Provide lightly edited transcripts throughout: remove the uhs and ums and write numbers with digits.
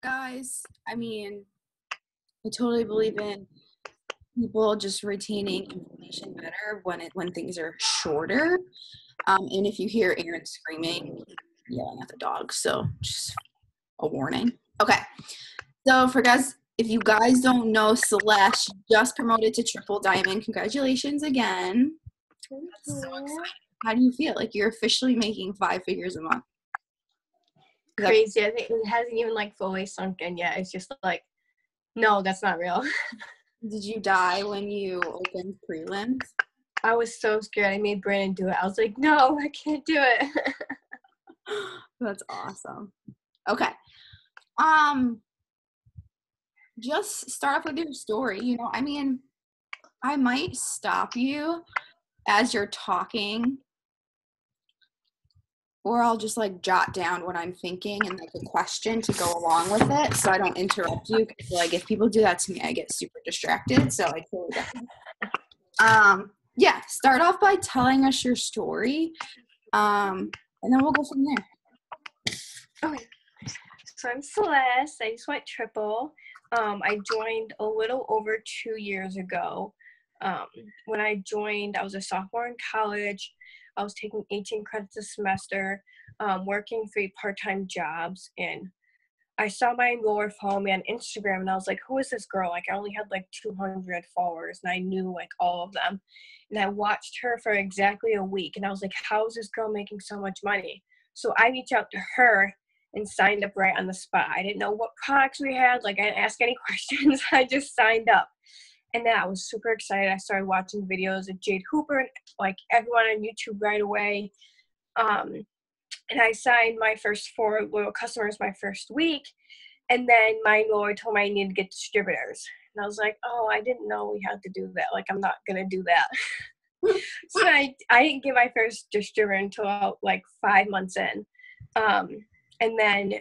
guys. I mean, I totally believe in people just retaining information better when things are shorter. And if you hear Aaron screaming, yelling at the dog, so just a warning. Okay, so for guys, if you guys don't know, Celeste just promoted to triple diamond. Congratulations again. That's so exciting. How do you feel? Like you're officially making 5 figures a month? Crazy. I think it hasn't even like fully sunk in yet. It's just like, no, that's not real. Did you die when you opened prelims? I was so scared. I made Brandon do it. I was like, no, I can't do it. That's awesome. Okay. Just start off with your story. You know, I mean, I might stop you as you're talking, or I'll just like jot down what I'm thinking and like a question to go along with it so I don't interrupt you. Like if people do that to me, I get super distracted. So I totally get it. Yeah, start off by telling us your story. And then we'll go from there. Okay. So I'm Celeste. I just went triple. I joined a little over 2 years ago. When I joined, I was a sophomore in college. I was taking 18 credits a semester, working 3 part-time jobs, and I saw my enroller follow me on Instagram, and I was like, who is this girl? Like, I only had like 200 followers, and I knew like all of them. And I watched her for exactly a week, and I was like, how is this girl making so much money? So I reached out to her and signed up right on the spot. I didn't know what products we had. Like, I didn't ask any questions. I just signed up. And then I was super excited. I started watching videos of Jade Hooper and like everyone on YouTube right away. And I signed my first 4 loyal customers my first week. And then my enroller told me I needed to get distributors. And I was like, oh, I didn't know we had to do that. Like, I'm not going to do that. So I didn't get my first distributor until like 5 months in. And then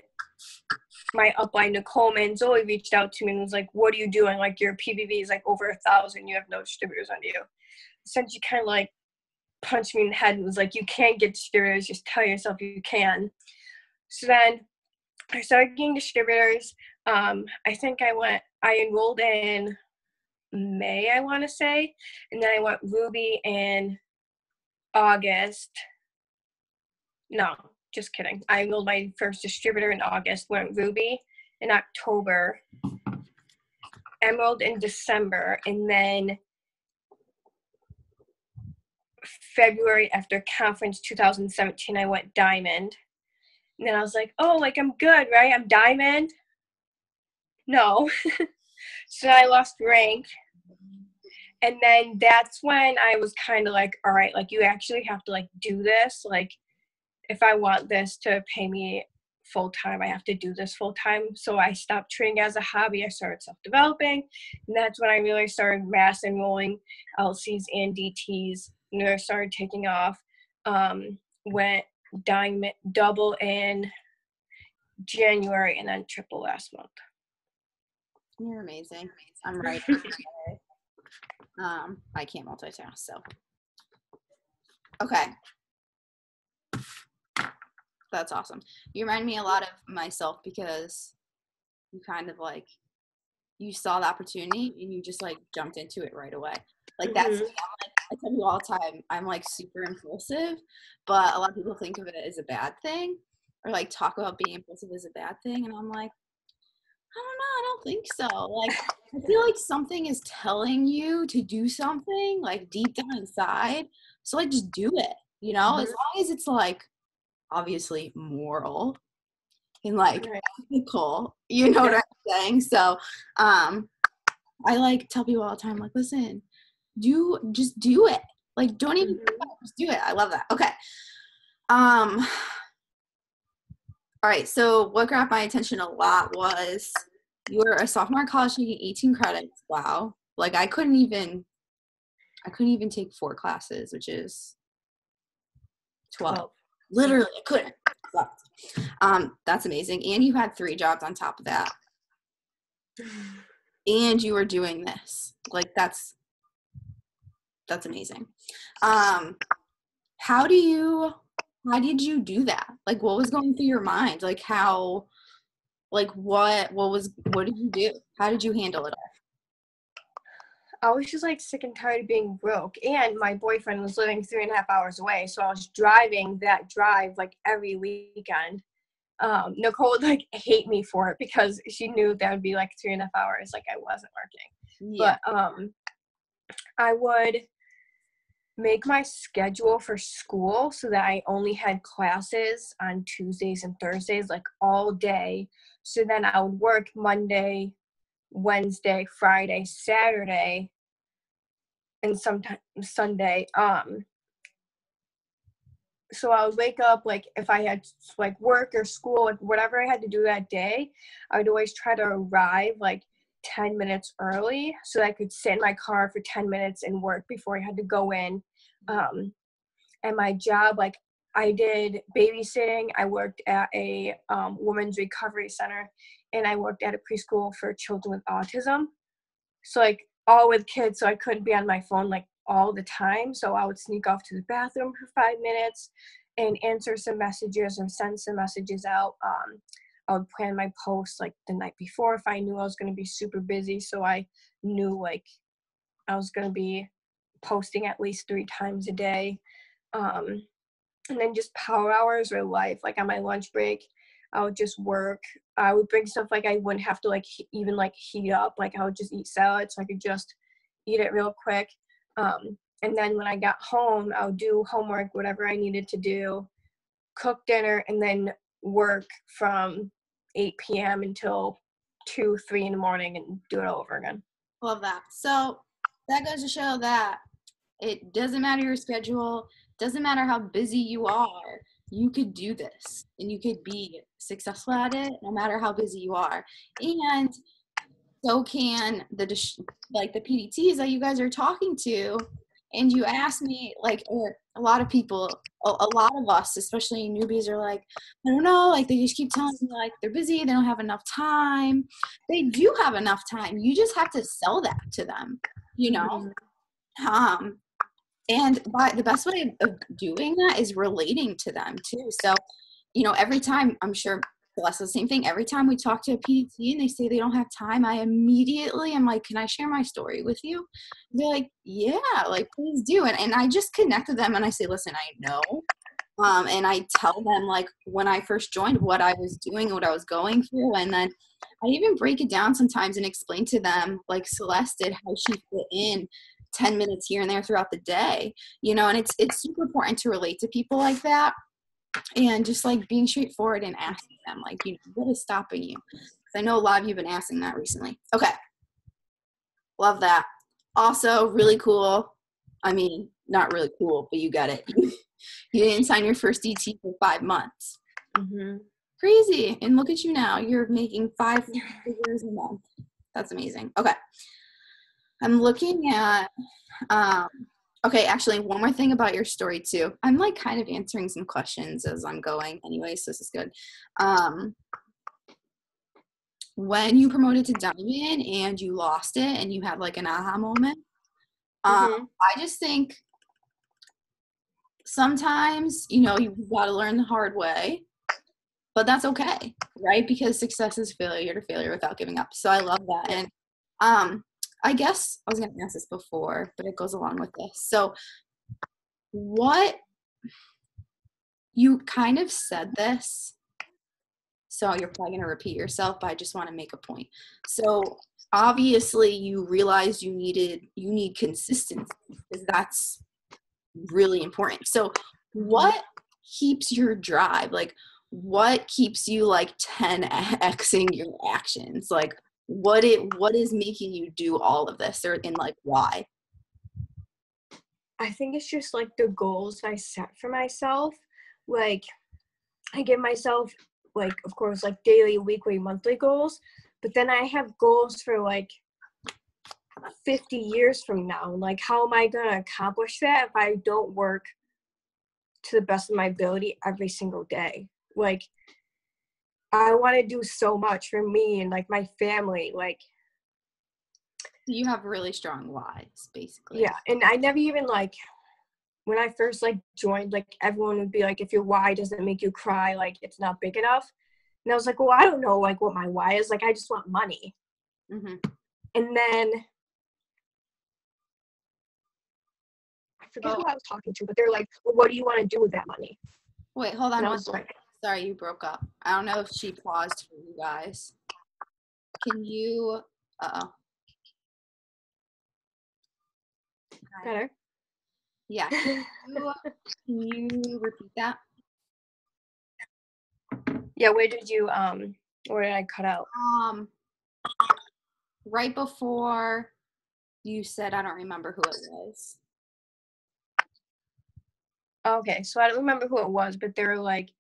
my upline, Nicole Manzoli, reached out to me and was like, what are you doing? Like, your PVV is like over 1,000. You have no distributors under you. Essentially kind of like punched me in the head and was like, you can't get distributors. Just tell yourself you can. So then I started getting distributors. I think I enrolled in May, I want to say. And then I went Ruby in August. No, just kidding. I enrolled my first distributor in August, went Ruby in October, Emerald in December, and then February after conference 2017, I went Diamond. And then I was like, oh, like I'm good, right? I'm Diamond? No. So I lost rank. And then that's when I was kind of like, all right, like you actually have to like do this. Like if I want this to pay me full time, I have to do this full time. So I stopped treating it as a hobby. I started self-developing. And that's when I really started mass enrolling LCs and DTs. And I started taking off. Went diamond double in January and then triple last month. You're amazing. I'm right. I can't multitask, so. Okay. That's awesome. You remind me a lot of myself because you kind of like, you saw the opportunity and you just like jumped into it right away. Like that's, I tell you all the time, I'm like super impulsive, but a lot of people think of it as a bad thing or like talk about being impulsive as a bad thing. And I'm like, I don't know. I don't think so. Like, I feel like something is telling you to do something like deep down inside. So like, just do it, you know, as long as it's like obviously moral and like ethical, you know what I'm saying? So, I like tell people all the time, like, listen, just do it. Like, don't even just do it. I love that. Okay. All right, so what grabbed my attention a lot was you were a sophomore in college taking 18 credits. Wow. Like I couldn't even take 4 classes, which is 12. Literally, I couldn't. That's amazing. And you had 3 jobs on top of that. And you were doing this. Like that's amazing. How did you do that? Like what was going through your mind? Like how Like what did you do? How did you handle it all? I was just like sick and tired of being broke, and my boyfriend was living 3.5 hours away, so I was driving that drive like every weekend. Nicole would like hate me for it because she knew that would be like 3.5 hours, like I wasn't working. Yeah. But I would make my schedule for school so that I only had classes on Tuesdays and Thursdays, like all day. So then I would work Monday, Wednesday, Friday, Saturday, and sometimes Sunday. So I would wake up, like if I had like work or school, like whatever I had to do that day, I would always try to arrive like 10 minutes early so that I could sit in my car for 10 minutes and work before I had to go in. And my job, like I did babysitting, I worked at a women's recovery center, and I worked at a preschool for children with autism. So like all with kids, so I couldn't be on my phone like all the time. So I would sneak off to the bathroom for 5 minutes and answer some messages or send some messages out. I would plan my posts like the night before if I knew I was going to be super busy. So I knew like I was going to be posting at least 3 times a day. And then just power hours or life, like on my lunch break, I would just work. I would bring stuff like I wouldn't have to like even like heat up. Like I would just eat salad so I could just eat it real quick. And then when I got home, I would do homework, whatever I needed to do, cook dinner, and then work from 8 p.m. until 2, 3 in the morning and do it all over again. Love that. So that goes to show that it doesn't matter your schedule, doesn't matter how busy you are, you could do this and you could be successful at it no matter how busy you are. And so can the PDTs that you guys are talking to. And you ask me, like, or a lot of people, a lot of us, especially newbies, are like, I don't know, like they just keep telling me like they're busy, they don't have enough time. They do have enough time. You just have to sell that to them, you know? And the best way of doing that is relating to them too. So, every time, I'm sure Celeste the same thing, every time we talk to a PDT and they say they don't have time, I immediately am like, can I share my story with you? They're like, yeah, like please do. And I just connect with them and I say, listen, I know. And I tell them like when I first joined what I was doing and what I was going through. And then I even break it down sometimes and explain to them like Celeste did, how she fit in 10 minutes here and there throughout the day, and it's super important to relate to people like that and just like being straightforward and asking them like, what is stopping you? Because I know a lot of you have been asking that recently. Okay. Love that. Also really cool. I mean, not really cool, but you got it. You didn't sign your first DT for 5 months. Mm-hmm. Crazy. And look at you now. You're making 5 figures a month. That's amazing. Okay. I'm looking at, okay, actually, one more thing about your story, too. I'm, like, kind of answering some questions as I'm going anyway, so this is good. When you promoted to Diamond and you lost it and you had, like, an aha moment, I just think sometimes, you've got to learn the hard way, but that's okay, right? Because success is failure to failure without giving up. So I love that. And, I guess I was going to ask this before, but it goes along with this. So you kind of said this, so you're probably going to repeat yourself, but I just want to make a point. So obviously you realized you need consistency because that's really important. So what keeps your drive? Like what keeps you like 10xing your actions? Like what is making you do all of this and like why? I think it's just like the goals I set for myself. Like I give myself like, of course, like daily, weekly, monthly goals, but then I have goals for like 50 years from now. Like how am I going to accomplish that if I don't work to the best of my ability every single day? Like I want to do so much for me and like my family. Like you have really strong whys, basically. Yeah, and I never even like when I first like joined, like everyone would be like, if your why doesn't make you cry, like it's not big enough. And I was like, well, I don't know, like, what my why is. Like, I just want money. Mm-hmm. And then I forget who I was talking to, but they're like, well, what do you want to do with that money? Wait, hold on. And I was like, sorry, you broke up. I don't know if she paused for you guys. Can you, better? Yeah. Can you repeat that? Yeah, where did I cut out? Right before you said, I don't remember who it was. Okay, so I don't remember who it was, but they were like,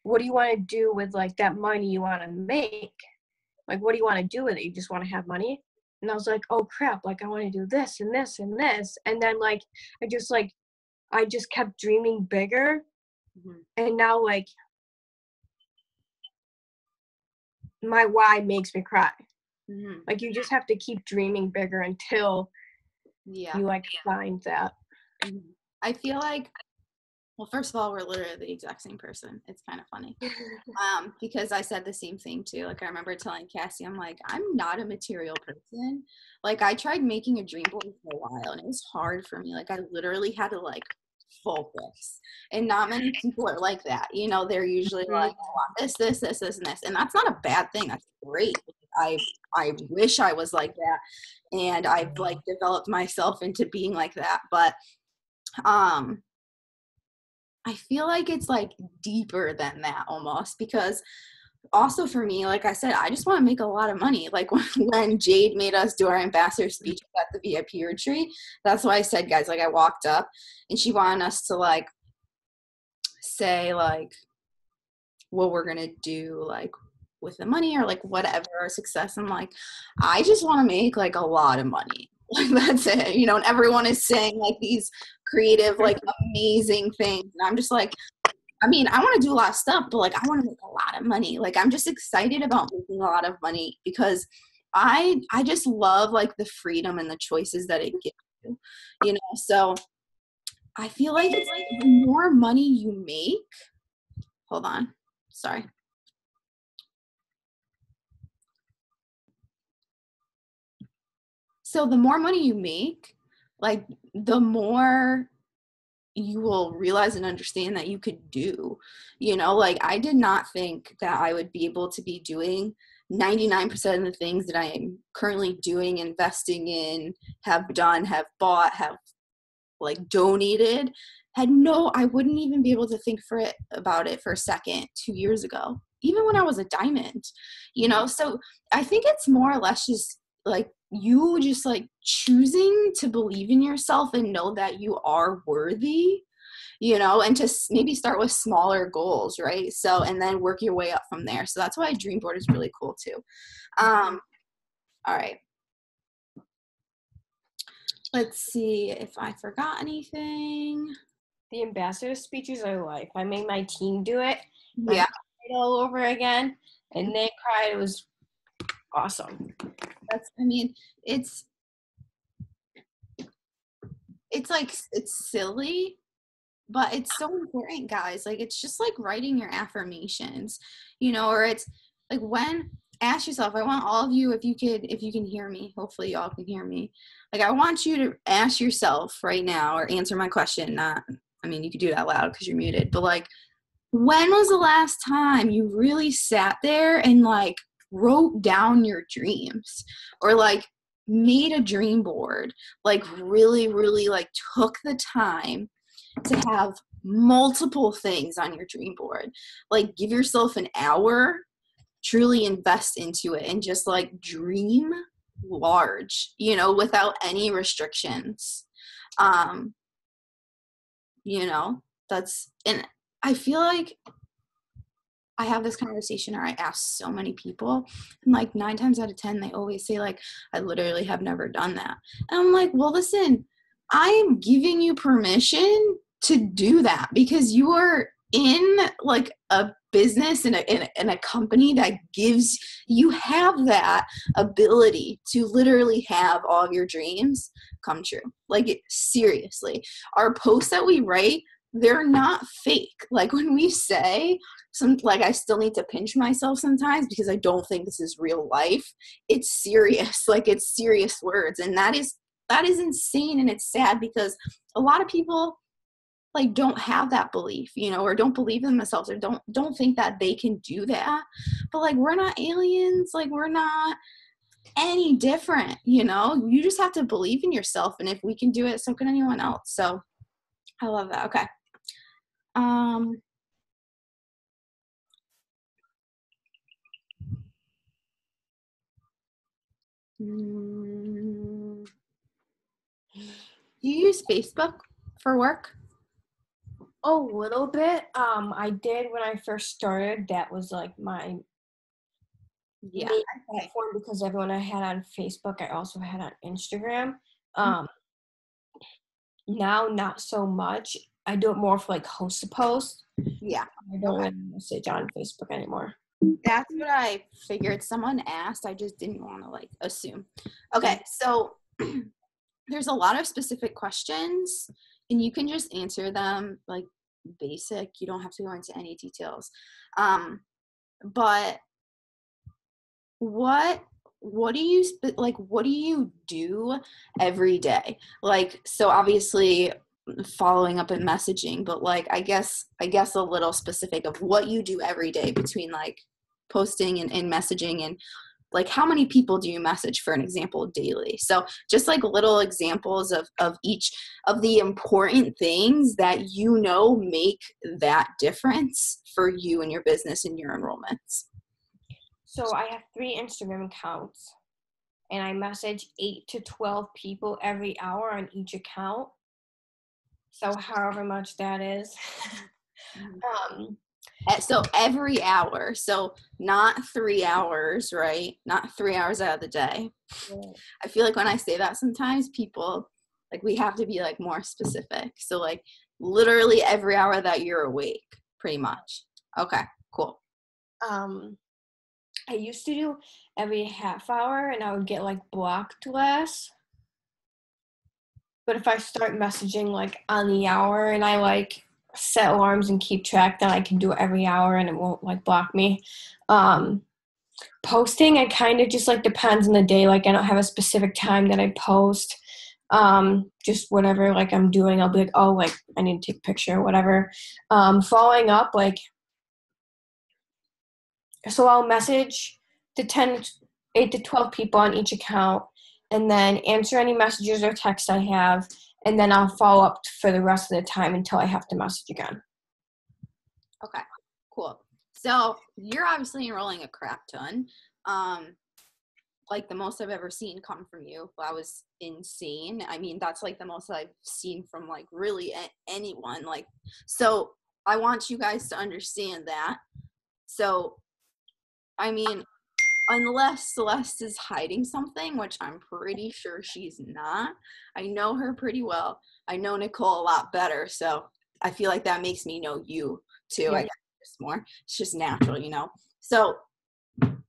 what do you want to do with, like, that money you want to make? Like, what do you want to do with it? You just want to have money? And I was like, oh crap, like, I want to do this and this and this. And then, like, I just kept dreaming bigger. Mm-hmm. And now, like, my why makes me cry. Mm-hmm. Like, you just have to keep dreaming bigger until you, like, find that. Mm-hmm. I feel like, well, first of all, we're literally the exact same person. It's kind of funny. Because I said the same thing too. Like, I remember telling Cassie, I'm like, I'm not a material person. Like, I tried making a dream board for a while and it was hard for me. Like, I literally had to, like, focus. And not many people are like that. You know, they're usually like, I want this, this, this, this, and this. And that's not a bad thing. That's great. I wish I was like that. And I've, like, developed myself into being like that. But I feel like it's, like, deeper than that almost, because also for me, like I said, I just want to make a lot of money. Like, when Jade made us do our ambassador speech at the VIP retreat, that's why I said, guys, like, I walked up and she wanted us to, like, say, like, what we're going to do, like, with the money or, like, whatever, our success. I'm like, I just want to make, like, a lot of money. Like, that's it, you know, and everyone is saying, like, these creative, like, amazing things. And I'm just like, I mean, I want to do a lot of stuff, but, like, I want to make a lot of money. Like, I'm just excited about making a lot of money because I just love, like, the freedom and the choices that it gives you, you know? So I feel like it's like the more money you make, hold on, sorry. So the more money you make, like, the more you will realize and understand that you could do, you know, like, I did not think that I would be able to be doing 99% of the things that I am currently doing, investing in, have done, have bought, have, like, donated. I wouldn't even be able to think about it for a second 2 years ago, even when I was a diamond, you know? So I think it's more or less just, like, you just, like, choosing to believe in yourself and know that you are worthy, you know, and to maybe start with smaller goals, right? So, and then work your way up from there. So that's why a dream board is really cool too. All right. Let's see if I forgot anything. The ambassador speeches are life. I made my team do it. Yeah. I cried all over again, and they cried. It was awesome. It's like, it's silly, but it's so important, guys. Like, it's just like writing your affirmations, you know, or it's like, ask yourself, I want all of you, if you can hear me, hopefully y'all can hear me. Like, I want you to ask yourself right now, or answer my question. You could do that loud because you're muted, but, like, when was the last time you really sat there and, like, wrote down your dreams, or, like, made a dream board, like, really, really, like, took the time to have multiple things on your dream board? Like, give yourself an hour, truly invest into it, and just, like, dream large, you know, without any restrictions. You know, and I feel like I have this conversation, or I ask so many people, and, like, 9 times out of 10, they always say, like, I literally have never done that. And I'm like, well, listen, I am giving you permission to do that because you are in, like, a business and a company that gives you have that ability to literally have all of your dreams come true. Like, seriously, our posts that we write they're not fake. Like when we say like I still need to pinch myself sometimes because I don't think this is real life. It's serious. Like it's serious words. And that is insane, and it's sad because a lot of people like don't have that belief, or don't believe in themselves, or don't think that they can do that. But like we're not aliens, like we're not any different, you just have to believe in yourself, and if we can do it, so can anyone else. So I love that. Okay. Do you use Facebook for work? A little bit. I did when I first started. That was like my main platform because everyone I had on Facebook, I also had on Instagram. Now, not so much. I do it more for like host to post. Yeah. I don't really message on Facebook anymore. That's what I figured. Someone asked. I just didn't want to like assume. Okay, so there's a lot of specific questions, and you can just answer them like basic. You don't have to go into any details. But what do you like? What do you do every day? Like, so obviously following up and messaging, but like I guess a little specific of what you do every day between like posting and messaging, and like how many people do you message, for an example, daily? So just like little examples of each of the important things that make that difference for you and your business and your enrollments. So I have 3 Instagram accounts, and I message 8 to 12 people every hour on each account. So however much that is. So every hour, so not 3 hours, right? Not 3 hours out of the day. Yeah. I feel like when I say that, sometimes people, like, we have to be like more specific. So like literally every hour that you're awake, pretty much. Okay, cool. I used to do every half hour, and I would get like blocked less. But if I start messaging like on the hour and I like set alarms and keep track, then I can do it every hour and it won't like block me. Posting, it kind of just like depends on the day. Like I don't have a specific time that I post. Just whatever like I'm doing, I'll be like, oh, like I need to take a picture or whatever. Following up, like, so I'll message the 8 to 12 people on each account, and then answer any messages or texts I have, and then I'll follow up for the rest of the time until I have to message again. Okay, cool. So you're obviously enrolling a crap ton. Like the most I've ever seen come from you. That was insane. I mean, that's like the most I've seen from like really anyone. Like, so I want you guys to understand that. So, I mean, unless Celeste is hiding something, which I'm pretty sure she's not. I know her pretty well. I know Nicole a lot better, so I feel like that makes me know you too. Yeah. I guess just more. It's just natural, So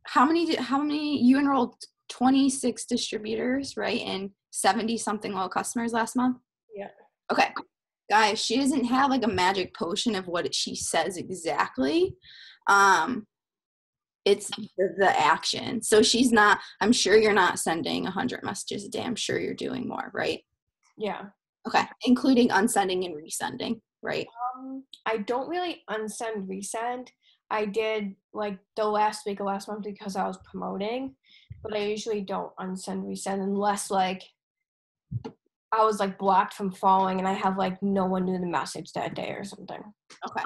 how many you enrolled? 26 distributors, right? And 70 something loyal customers last month? Yeah. Okay. Guys, she doesn't have like a magic potion of what she says exactly. It's the action. So she's not, I'm sure you're not sending 100 messages a day. I'm sure you're doing more, right? Yeah. Okay. Including unsending and resending, right? I don't really unsend, resend. I did like the last week of last month because I was promoting, but I usually don't unsend, resend unless like I was like blocked from following and I have like no one knew the message that day or something. Okay.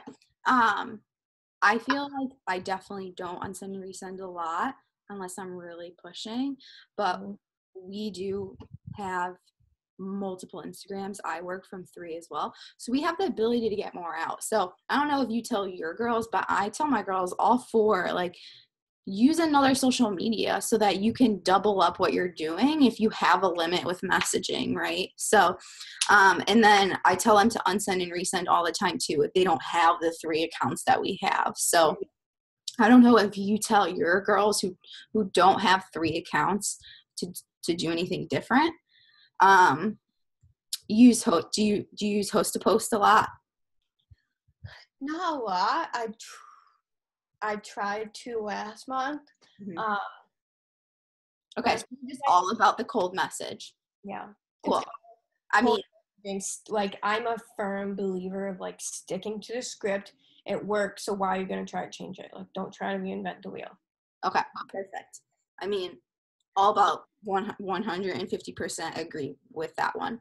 I feel like I definitely don't unsend and resend a lot unless I'm really pushing, but we do have multiple Instagrams. I work from 3 as well. So we have the ability to get more out. So I don't know if you tell your girls, but I tell my girls all 4, like, use another social media so that you can double up what you're doing if you have a limit with messaging, right? So, and then I tell them to unsend and resend all the time too if they don't have the 3 accounts that we have. So I don't know if you tell your girls who don't have 3 accounts to do anything different. Do you use host to post a lot? Not a lot. I tried to last month. Mm-hmm. Okay, so it's all about the cold message. Yeah. Cool. I mean, like, I'm a firm believer of like sticking to the script. It works, so why are you gonna try to change it? Like, don't try to reinvent the wheel. Okay, perfect. I mean, all about 150% agree with that one.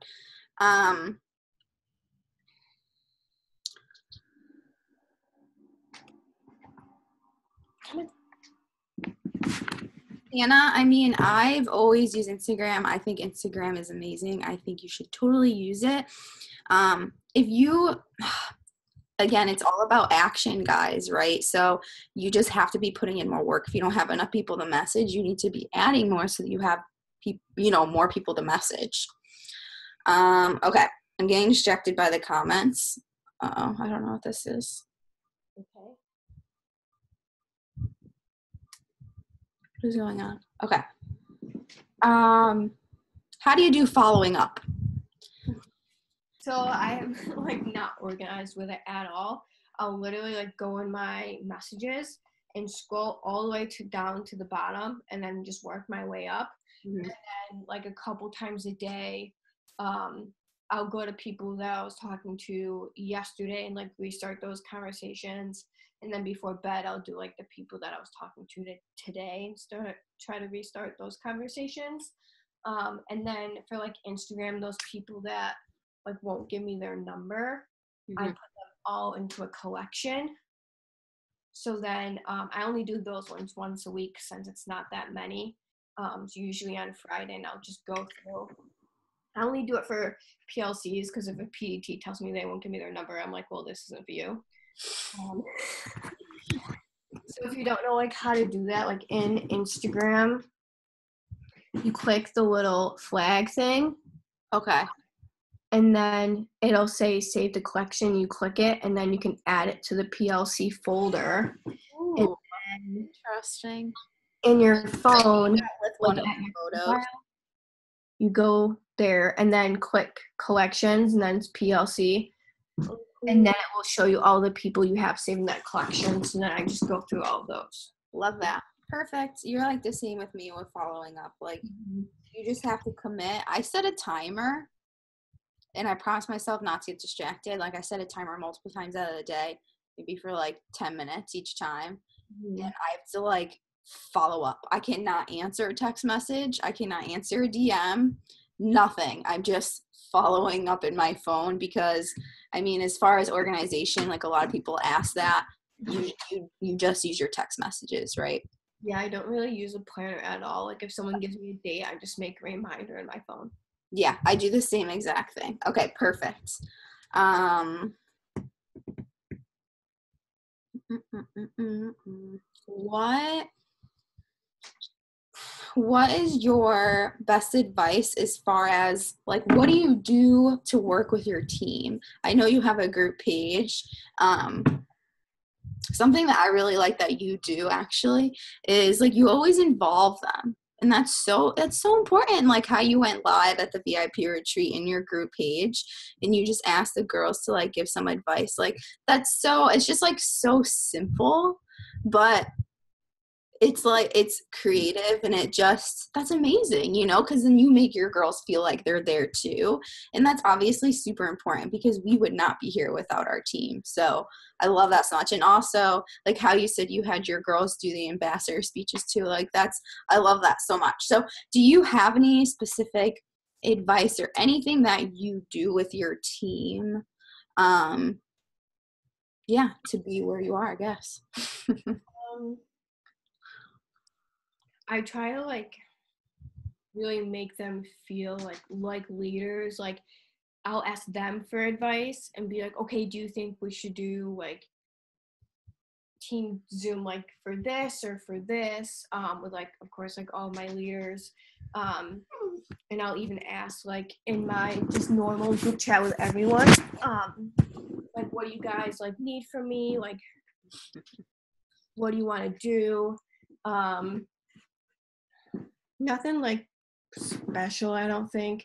Anna, I mean, I've always used Instagram. I think Instagram is amazing. I think you should totally use it. If you, again, it's all about action, guys, right? So you just have to be putting in more work. If you don't have enough people to message, you need to be adding more so that you have, more people to message. Okay, I'm getting distracted by the comments. Uh-oh, I don't know what this is. Okay. What is going on? Okay. How do you do following up? So I'm like not organized with it at all. I'll literally like go in my messages and scroll all the way down to the bottom and then just work my way up. Mm-hmm. And then like a couple times a day, I'll go to people that I was talking to yesterday and like restart those conversations. And then before bed, I'll do like the people that I was talking to today and try to restart those conversations. And then for like Instagram, those people that like won't give me their number, I put them all into a collection. So then I only do those ones once a week since it's not that many. So usually on Friday, and I'll just go through. I only do it for PLCs because if a PET tells me they won't give me their number, I'm like, well, this isn't for you. So if you don't know like how to do that, like in Instagram, you click the little flag thing. Okay. And then it'll say save the collection. You click it, and then you can add it to the PLC folder. Ooh, and interesting. In your phone, with one of the photos, you go there and then click collections, and then it's PLC. And then it will show you all the people you have saved in that collection. So then I just go through all of those. Love that. Perfect. You're like the same with me with following up. Like, you just have to commit. I set a timer, and I promised myself not to get distracted. Like, I set a timer multiple times out of the day, maybe for like 10 minutes each time. And I have to like follow up. I cannot answer a text message. I cannot answer a DM. Nothing. I'm just following up in my phone because, I mean, as far as organization, like a lot of people ask that, you just use your text messages, right? Yeah, I don't really use a planner at all. Like if someone gives me a date, I just make a reminder in my phone. Yeah, I do the same exact thing. Okay, perfect. What is your best advice as far as like what do you do to work with your team? I know you have a group page. Something that I really like that you do actually is like you always involve them. And that's so important, like how you went live at the VIP retreat in your group page and you just asked the girls to like give some advice. Like it's just like so simple, but it's like it's creative and that's amazing, because then you make your girls feel like they're there too, and that's obviously super important because we would not be here without our team. So I love that so much. And also like how you said you had your girls do the ambassador speeches too, like I love that so much. So do you have any specific advice or anything that you do with your team to be where you are, I guess? I try to like really make them feel like leaders. Like I'll ask them for advice and be like, okay, do you think we should do like team Zoom like for this or for this? With like of course like all my leaders. And I'll even ask like in my just normal group chat with everyone, like what do you guys like need from me? Like what do you want to do? Nothing like special, I don't think.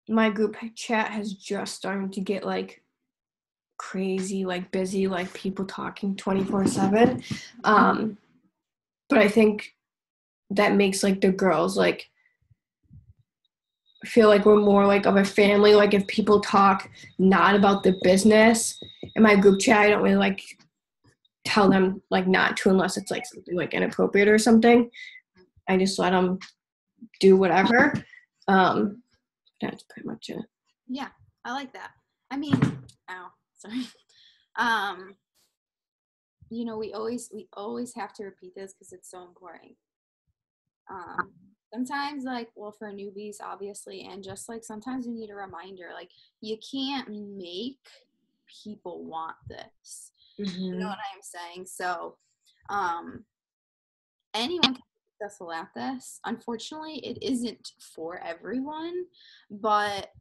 my group chat has just started to get like crazy, like busy, like people talking 24/7. But I think that makes like the girls like feel like we're more like of a family. Like if people talk not about the business in my group chat, I don't really like tell them like not to unless it's like something like inappropriate or something. I just let them do whatever. That's pretty much it. Yeah, I like that. I mean, ow, sorry. You know, we always have to repeat this because it's so important. Sometimes like, well, for newbies obviously, and just like sometimes we need a reminder, like you can't make people want this. You know what I'm saying? So anyone can be successful at this. Unfortunately, it isn't for everyone, but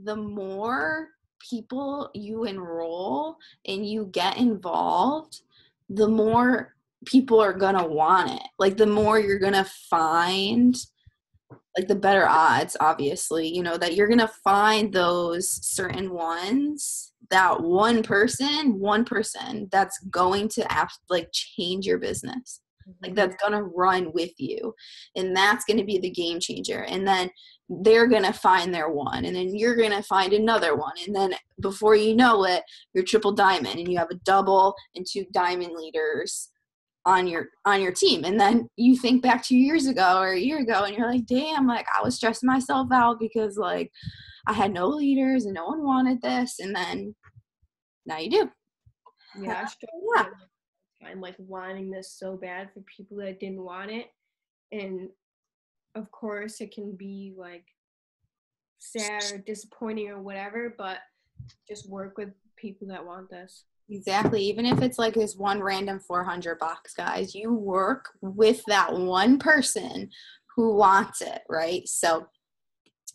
the more people you enroll and you get involved, the more people are gonna want it. Like the more you're gonna find, like the better odds, obviously, you know, that you're gonna find those certain ones, that one person that's going to like change your business. Like that's gonna run with you, and that's gonna be the game changer. And then they're gonna find their one, and then you're gonna find another one, and then before you know it, you're triple diamond, and you have a double and 2 diamond leaders on your team. And then you think back 2 years ago or a year ago, and you're like, damn, like I was stressing myself out because like I had no leaders and no one wanted this, and then now you do. Yeah, I struggled time like wanting this so bad for people that didn't want it, and of course it can be like sad or disappointing or whatever, but just work with people that want this. Exactly. Even if it's like this one random 400 box, guys, you work with that one person who wants it, right? So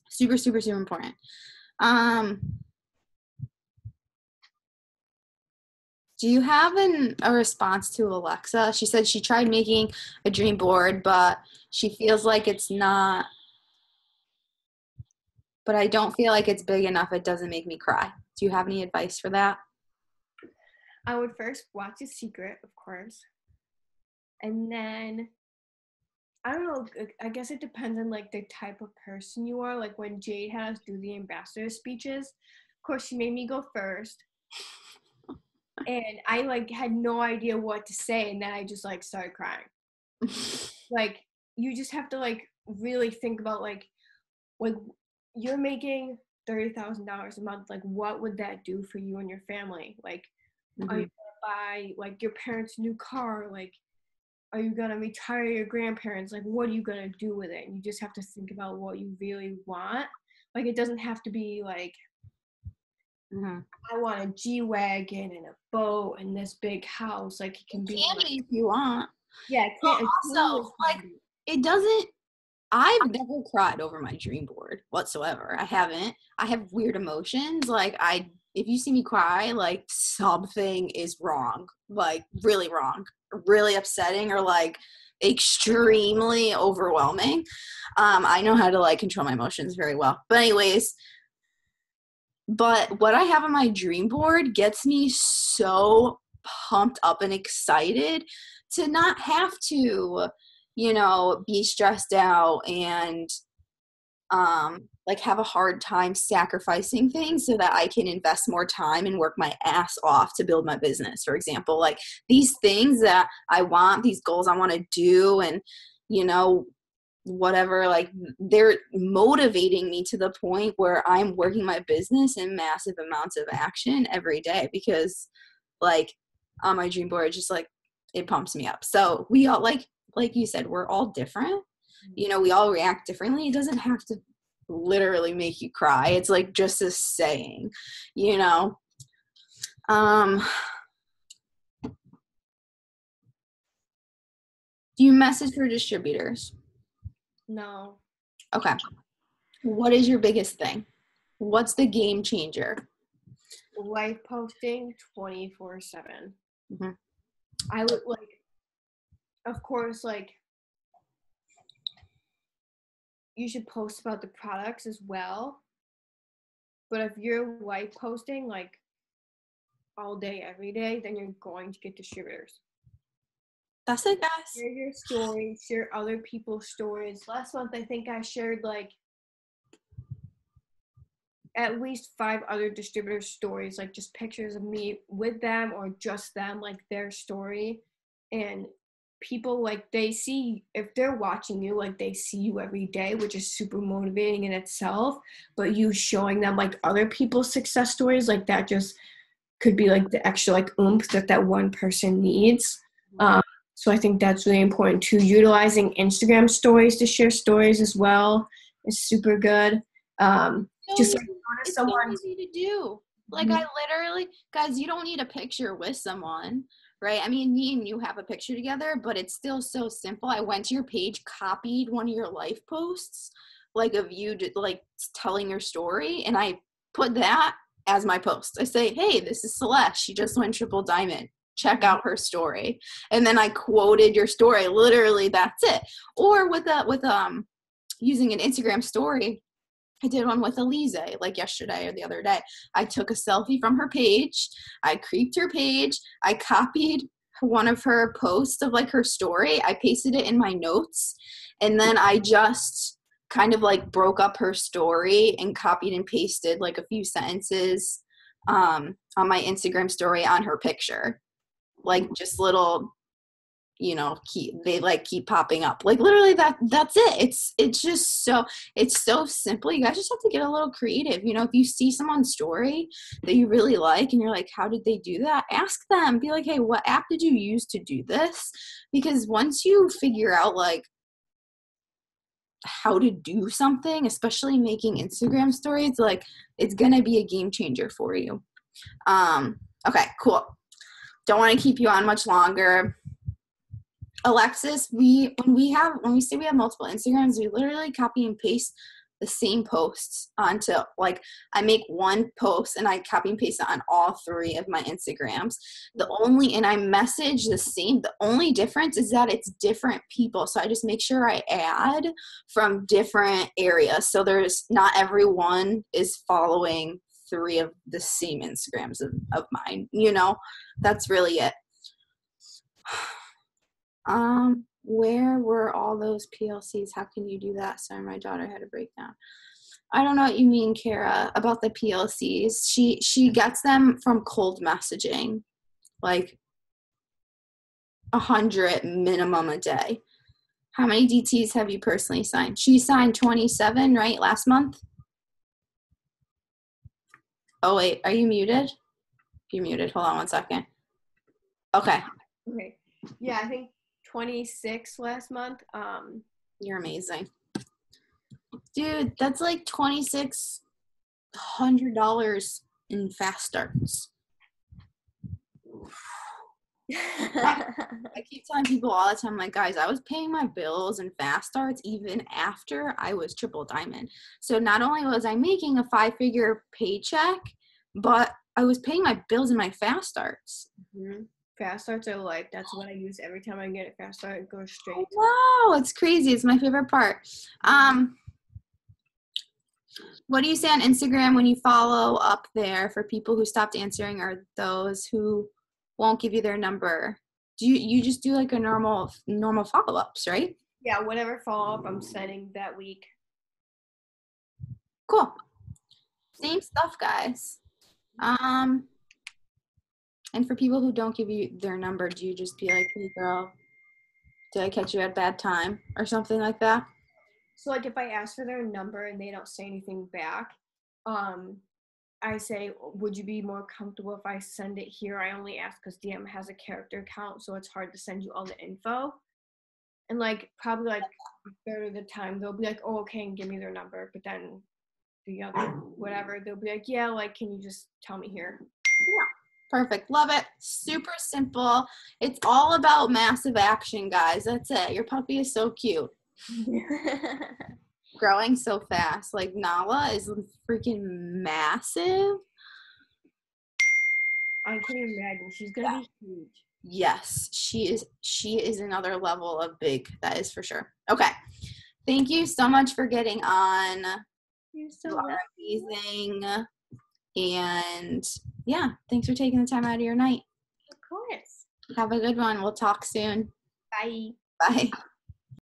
super, super, super important. Do you have a response to Alexa? She said she tried making a dream board, but she feels like it's not, but I don't feel like it's big enough. It doesn't make me cry. Do you have any advice for that? I would first watch The Secret, of course. And then, I don't know, I guess it depends on like the type of person you are. Like when Jade had us do the ambassador speeches, of course she made me go first. And I like had no idea what to say, and then I just like started crying. Like you just have to like really think about like you're making $30,000 a month. Like what would that do for you and your family? Like are you gonna buy like your parents' new car? Like are you gonna retire your grandparents? Like what are you gonna do with it? And you just have to think about what you really want. Like it doesn't have to be like I want a G-Wagon and a boat and this big house. Like it can be like, if you want. yeah, it can't. Also, like it doesn't. I've never cried over my dream board whatsoever. I haven't. I have weird emotions. Like if you see me cry, like something is wrong, like really wrong, really upsetting, or like extremely overwhelming. I know how to like control my emotions very well. But anyways, but what I have on my dream board gets me so pumped up and excited to not have to, you know, be stressed out and like have a hard time sacrificing things so that I can invest more time and work my ass off to build my business, for example. Like these things that I want, these goals I want to do, and you know, whatever, like they're motivating me to the point where I'm working my business in massive amounts of action every day, because like on my dream board, just like it pumps me up. So we all like you said, we're all different, you know, we all react differently. It doesn't have to literally make you cry. It's like just a saying, you know. Do you message for distributors? No. Okay. What is your biggest thing? What's the game changer? Live posting 24/7. Mm-hmm. I would like, of course, like you should post about the products as well, But if you're like posting like all day, every day, then you're going to get distributors. That's it, guys. Share your stories, share other people's stories. Last month, I think I shared like at least 5 other distributors' stories, like just pictures of me with them or just them, like their story. And people, like, they see, if they're watching you, like they see you every day, which is super motivating in itself. But you showing them like other people's success stories, like that just could be like the extra like oomph that one person needs. So I think that's really important too. Utilizing Instagram stories to share stories as well is super good. Just like it's so easy to do. Like I literally, guys, you don't need a picture with someone, right? I mean, me and you have a picture together, but it's still so simple. I went to your page, copied one of your life posts, like of you like telling your story, and I put that as my post. I say, hey, this is Celeste. She just went triple diamond. Check out her story. And then I quoted your story. Literally, that's it. Or with using an Instagram story, I did one with Elise like yesterday or the other day. I took a selfie from her page. I creeped her page. I copied one of her posts of like her story. I pasted it in my notes. And then I just kind of like broke up her story and copied and pasted like a few sentences on my Instagram story on her picture. Like just little, you know, keep popping up. Like literally that's it. It's just it's so simple. You guys just have to get a little creative. You know, if you see someone's story that you really like and you're like, how did they do that? Ask them. Be like, hey, what app did you use to do this? Because once you figure out like how to do something, especially making Instagram stories, like it's gonna be a game changer for you. Okay, cool. Don't want to keep you on much longer. Alexis, when we say we have multiple Instagrams, we literally copy and paste the same posts onto, like, I make one post and I copy and paste it on all 3 of my Instagrams. And I message the same. The only difference is that it's different people. So I just make sure I add from different areas. So there's not everyone is following 3 of the same Instagrams of mine. You know, that's really it. Where were all those PLCs? How can you do that? Sorry, my daughter had a breakdown. I don't know what you mean, Kara, about the PLCs. She gets them from cold messaging, like 100 minimum a day. How many DTs have you personally signed? She signed 27, right, last month? Oh, wait, are you muted? You're muted. Hold on one second. Okay. Okay. Yeah, I think 26 last month. You're amazing. Dude, that's like $2,600 in fast starts. I keep telling people all the time, like, guys, I was paying my bills and fast starts even after I was triple diamond. So not only was I making a 5-figure paycheck, but I was paying my bills and my fast starts. Mm-hmm. Fast starts are like, that's what I use every time I get a fast start. It goes straight. Wow, it's crazy. It's my favorite part. What do you say on Instagram when you follow up there for people who stopped answering or those who won't give you their number? Do you just do like a normal follow-ups, right? Yeah, whatever follow-up I'm sending that week. Cool. Same stuff, guys. And for people who don't give you their number, do you just be like, hey girl, did I catch you at a bad time or something like that? So like if I ask for their number and they don't say anything back, I say, would you be more comfortable if I send it here? I only ask because DM has a character count, so it's hard to send you all the info. And like probably like a third of the time they'll be like, oh, okay, and give me their number. But then the other whatever, they'll be like, yeah, like, can you just tell me here? Yeah. Perfect. Love it. Super simple. It's all about massive action, guys. That's it. Your puppy is so cute. Growing so fast. Like, Nala is freaking massive. I can't imagine. She's going to be huge. Yes, she is another level of big. That is for sure. Okay. Thank you so much for getting on. You're so welcome. Amazing. And yeah, thanks for taking the time out of your night. Of course. Have a good one. We'll talk soon. Bye. Bye.